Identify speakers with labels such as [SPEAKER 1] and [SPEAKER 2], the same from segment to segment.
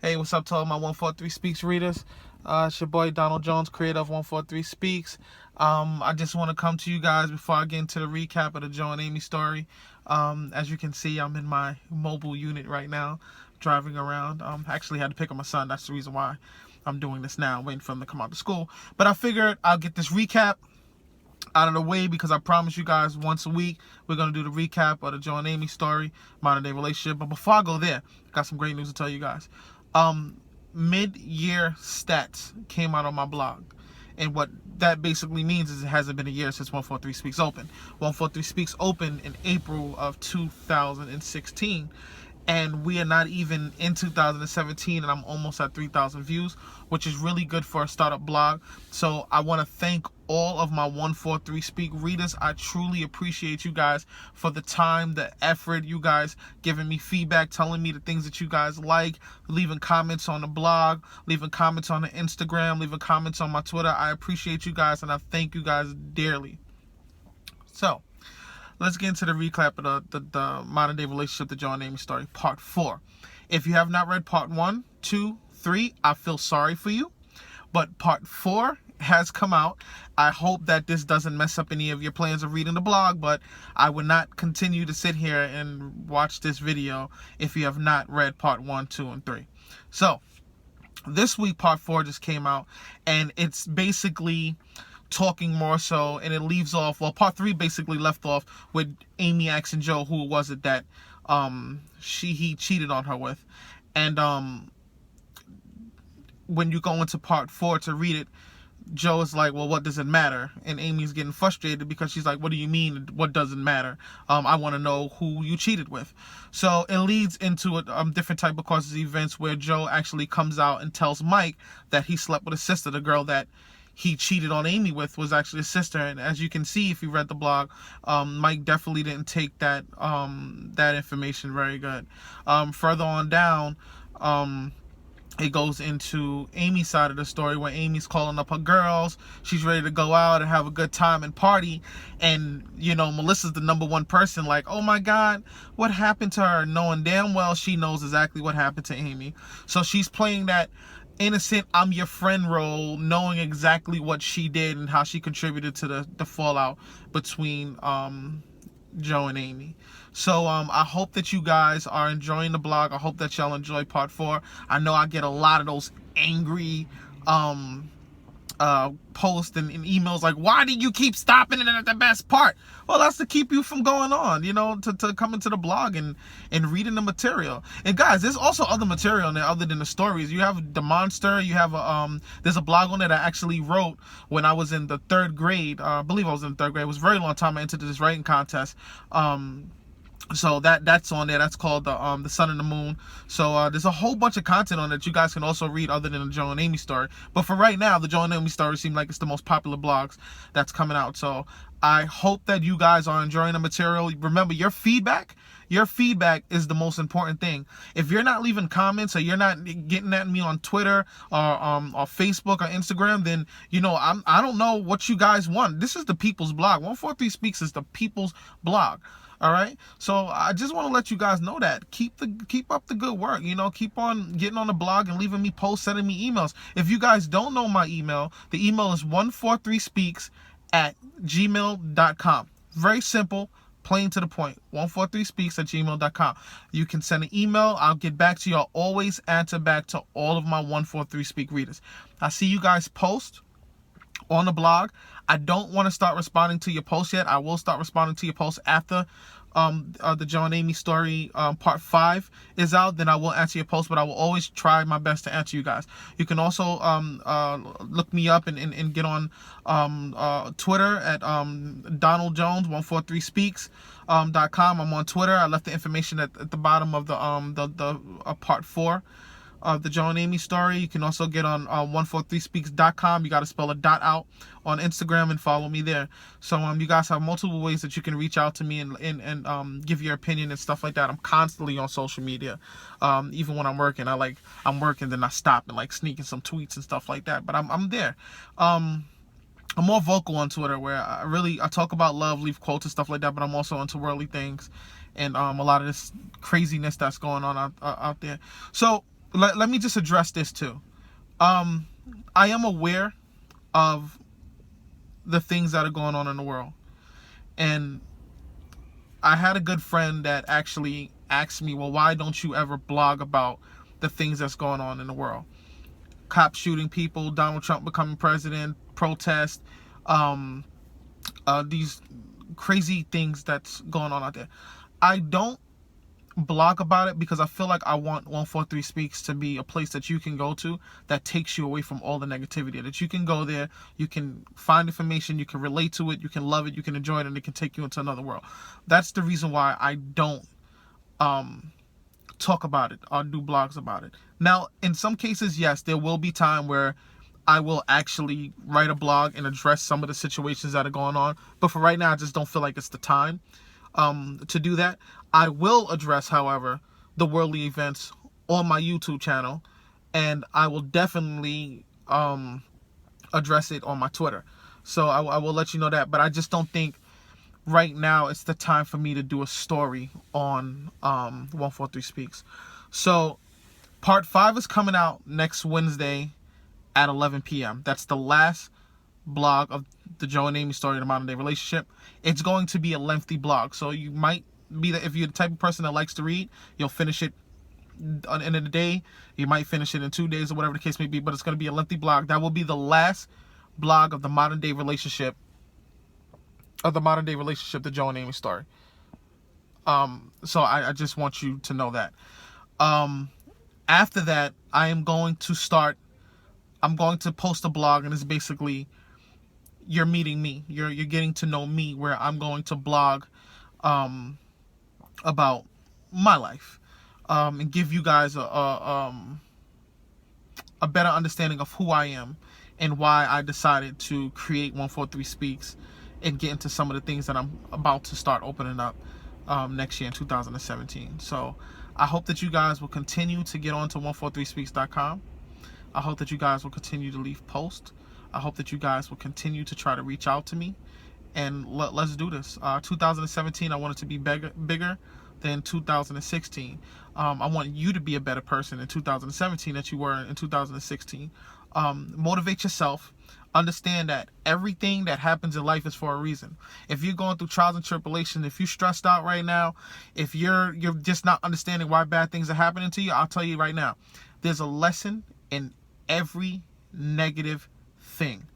[SPEAKER 1] Hey, what's up to all my 143 Speaks readers? It's your boy Donald Jones, creator of 143 Speaks. I just want to come to you guys before I get into the recap of the Joe and Amy story. As you can see, I'm in my mobile unit right now, driving around. I actually had to pick up my son. That's the reason why I'm doing this now, waiting for him to come out to school. But I figured I'll get this recap out of the way because I promise you guys once a week we're going to do the recap of the Joe and Amy story, modern day relationship. But before I go there, I got some great news to tell you guys. Mid-year stats came out on my blog, and what that basically means is it hasn't been a year since 143 Speaks opened. 143 Speaks opened in April of 2016, and we are not even in 2017, and I'm almost at 3,000 views, which is really good for a startup blog. So I want to thank all of my 143 Speak readers. I truly appreciate you guys for the time, the effort, you guys giving me feedback, telling me the things that you guys like, leaving comments on the blog, leaving comments on the Instagram, leaving comments on my Twitter. I appreciate you guys, and I thank you guys dearly. So let's get into the recap of the modern day relationship, the Joe and Amy story, part 4. If you have not read part 1, 2, 3, I feel sorry for you. But part 4 has come out. I hope that this doesn't mess up any of your plans of reading the blog, but I would not continue to sit here and watch this video if you have not read part 1, 2, and 3. So this week, part 4 just came out, and it's basically talking more so, and it leaves off, well, part 3 basically left off with Amy asking Joe who was it that he cheated on her with. And when you go into part 4 to read it, Joe is like, well, what does it matter? And Amy's getting frustrated because she's like, what do you mean what doesn't matter? I want to know who you cheated with. So it leads into a different type of causes of events where Joe actually comes out and tells Mike that he slept with his sister. The girl that he cheated on Amy with was actually his sister. And as you can see, if you read the blog, Mike definitely didn't take that that information very good. Further on down, it goes into Amy's side of the story where Amy's calling up her girls. She's ready to go out and have a good time and party. And, you know, Melissa's the number one person like, oh my God, what happened to her? Knowing damn well she knows exactly what happened to Amy. So she's playing that innocent I'm your friend role, knowing exactly what she did and how she contributed to the fallout between Joe and Amy. So I hope that you guys are enjoying the blog. I hope that y'all enjoy part 4. I know I get a lot of those angry posts and emails like, why do you keep stopping it at the best part? Well, that's to keep you from going on, you know, to come into the blog and reading the material. And guys, there's also other material in there other than the stories. You have The Monster. You have there's a blog on it I actually wrote when I was in the 3rd grade. I believe I was in the 3rd grade. It was a very long time I entered this writing contest. So that's on there. That's called the Sun and the Moon. So there's a whole bunch of content on it that you guys can also read other than the Joe and Amy story. But for right now, the Joe and Amy story seems like it's the most popular blogs that's coming out. So I hope that you guys are enjoying the material. Remember, your feedback is the most important thing. If you're not leaving comments or you're not getting at me on Twitter or Facebook or Instagram, then, you know, I don't know what you guys want. This is the people's blog. 143 Speaks is the people's blog. All right, so I just want to let you guys know that keep up the good work. You know, keep on getting on the blog and leaving me posts, sending me emails. If you guys don't know my email, the email is 143speaks@gmail.com. Very simple, plain to the point. 143speaks@gmail.com. You can send an email. I'll get back to you. I'll always answer back to all of my 143 Speak readers. I see you guys post on the blog. I don't want to start responding to your posts yet. I will start responding to your posts after the Joe and Amy story part 5 is out. Then I will answer your posts, but I will always try my best to answer you guys. You can also look me up and get on Twitter at Donald Jones 143speaks.com. I'm on Twitter. I left the information at the bottom of the part 4 of the Joe and Amy story. You can also get on 143speaks.com. You got to spell a dot out on Instagram and follow me there. So you guys have multiple ways that you can reach out to me and give your opinion and stuff like that. I'm constantly on social media. Even when I'm working, I'm working, then I stop and like sneaking some tweets and stuff like that. But I'm there. I'm more vocal on Twitter where I talk about love, leave quotes and stuff like that, but I'm also into worldly things and a lot of this craziness that's going on out there. So let me just address this too. I am aware of the things that are going on in the world. And I had a good friend that actually asked me, well, why don't you ever blog about the things that's going on in the world? Cops shooting people, Donald Trump becoming president, protest, these crazy things that's going on out there. I don't blog about it because I feel like I want 143 Speaks to be a place that you can go to that takes you away from all the negativity, that you can go there, you can find information, you can relate to it, you can love it, you can enjoy it, and it can take you into another world. That's the reason why I don't talk about it or do blogs about it. Now, in some cases, yes, there will be time where I will actually write a blog and address some of the situations that are going on, but for right now, I just don't feel like it's the time to do that. I will address, however, the worldly events on my YouTube channel, and I will definitely address it on my Twitter. So I will let you know that, but I just don't think right now it's the time for me to do a story on 143 Speaks. So part 5 is coming out next Wednesday at 11 p.m. That's the last blog of the Joe and Amy story, the modern day relationship. It's going to be a lengthy blog, so you might be that if you're the type of person that likes to read, you'll finish it on the end of the day. You might finish it in 2 days or whatever the case may be, but it's going to be a lengthy blog. That will be the last blog of the modern day relationship, the Joe and Amy story. So I just want you to know that. After that, I'm going to post a blog, and it's basically you're meeting me. You're getting to know me, where I'm going to blog about my life and give you guys a better understanding of who I am and why I decided to create 143 Speaks and get into some of the things that I'm about to start opening up next year in 2017. So I hope that you guys will continue to get on to 143speaks.com. I hope that you guys will continue to leave posts. I hope that you guys will continue to try to reach out to me. And let's do this. 2017, I want it to be bigger than 2016. I want you to be a better person in 2017 than you were in 2016. Motivate yourself. Understand that everything that happens in life is for a reason. If you're going through trials and tribulations, if you're stressed out right now, if you're just not understanding why bad things are happening to you, I'll tell you right now, there's a lesson in every negative thing.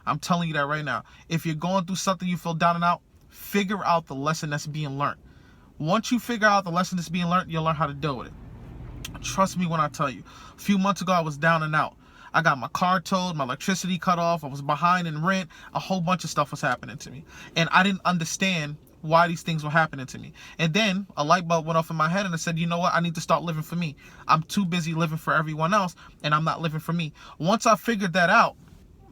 [SPEAKER 1] I'm telling you that right now. If you're going through something you feel down and out, figure out the lesson that's being learned. Once you figure out the lesson that's being learned, you'll learn how to deal with it. Trust me when I tell you. A few months ago, I was down and out. I got my car towed, my electricity cut off, I was behind in rent, a whole bunch of stuff was happening to me. And I didn't understand why these things were happening to me. And then a light bulb went off in my head and I said, you know what? I need to start living for me. I'm too busy living for everyone else and I'm not living for me. Once I figured that out,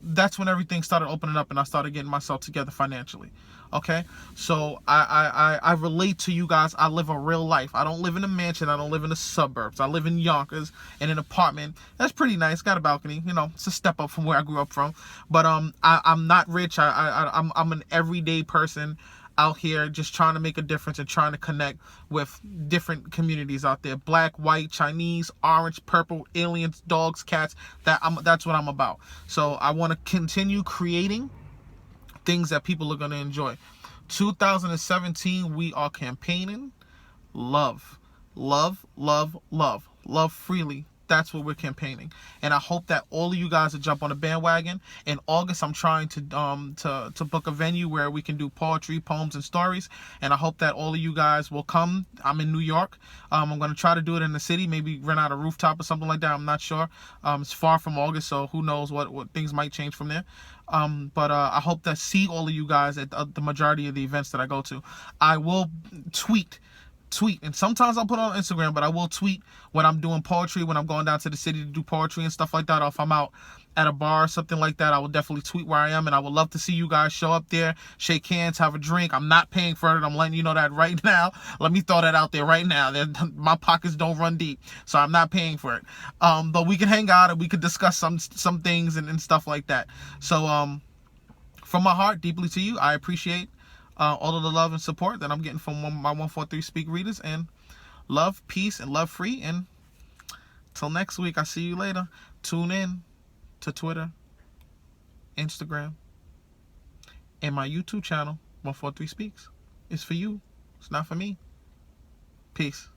[SPEAKER 1] that's when everything started opening up and I started getting myself together financially. Okay, so I relate to you guys. I live a real life. I don't live in a mansion. I don't live in the suburbs. I live in Yonkers in an apartment. That's pretty nice. Got a balcony. You know, it's a step up from where I grew up from. But I'm not rich. I'm an everyday person out here just trying to make a difference and trying to connect with different communities out there. Black, white, Chinese, orange, purple, aliens, dogs, cats. That's what I'm about. So I want to continue creating things that people are going to enjoy. 2017, we are campaigning love. Love, love, love. Love freely. That's what we're campaigning. And I hope that all of you guys will jump on the bandwagon. In August, I'm trying to book a venue where we can do poetry, poems, and stories. And I hope that all of you guys will come. I'm in New York. I'm going to try to do it in the city, maybe rent out a rooftop or something like that. I'm not sure. It's far from August, so who knows what things might change from there. But I hope to see all of you guys at the majority of the events that I go to. I will tweet, and sometimes I'll put it on Instagram, but I will tweet when I'm doing poetry, when I'm going down to the city to do poetry and stuff like that, or if I'm out at a bar or something like that, I will definitely tweet where I am, and I would love to see you guys show up there, shake hands, have a drink. I'm not paying for it. I'm letting you know that right now. Let me throw that out there right now. My pockets don't run deep, so I'm not paying for it. But we can hang out and we could discuss some things and stuff like that. So from my heart, deeply to you, I appreciate all of the love and support that I'm getting from my 143 Speak readers, and love, peace, and love free, and Till next week, I see you later. Tune in to Twitter, Instagram, and my YouTube channel, 143 Speaks. It's for you. It's not for me. Peace.